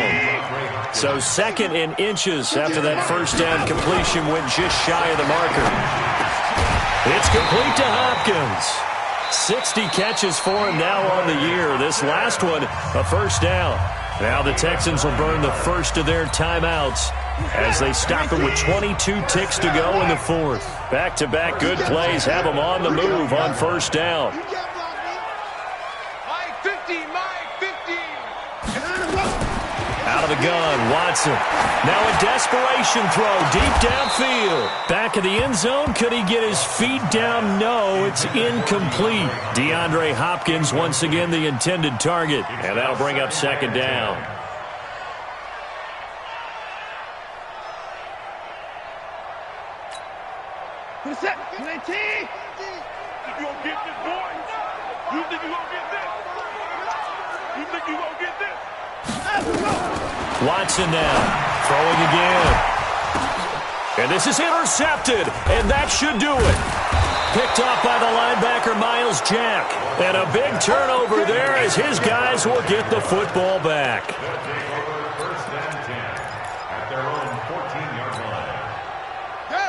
So 2nd and inches after that first down completion went just shy of the marker. It's complete to Hopkins. 60 catches for him now on the year. This last one, a first down. Now the Texans will burn the first of their timeouts as they stop it with 22 ticks to go in the 4th. Back-to-back good plays have them on the move on first down. Out of the gun, Watson. Now a desperation throw deep downfield. Back of the end zone. Could he get his feet down? No, it's incomplete. DeAndre Hopkins once again the intended target. And that'll bring up 2nd down. What's that? You gonna get this, boy? You think you gonna get this? You think you gonna get this? Watson now, throwing again. And this is intercepted, and that should do it. Picked off by the linebacker, Miles Jack. And a big turnover there as his guys will get the football back. First and 10 at their own 14-yard line.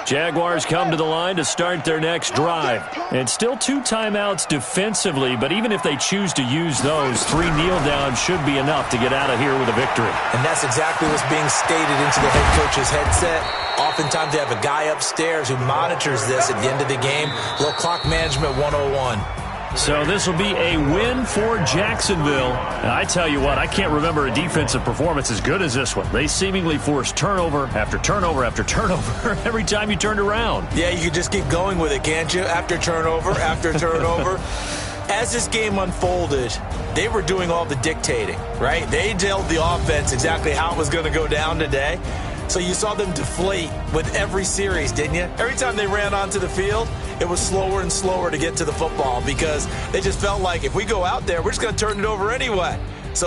Jaguars come to the line to start their next drive. And still 2 timeouts defensively, but even if they choose to use those, 3 kneel downs should be enough to get out of here with a victory. And that's exactly what's being stated into the head coach's headset. Oftentimes they have a guy upstairs who monitors this at the end of the game. A little clock management 101. So this will be a win for Jacksonville. And I tell you what, I can't remember a defensive performance as good as this one. They seemingly forced turnover after turnover after turnover every time you turned around. Yeah, you could just keep going with it, can't you? After turnover, after turnover. As this game unfolded, they were doing all the dictating, right? They told the offense exactly how it was going to go down today. So you saw them deflate with every series, didn't you? Every time they ran onto the field, it was slower and slower to get to the football because they just felt like if we go out there, we're just going to turn it over anyway.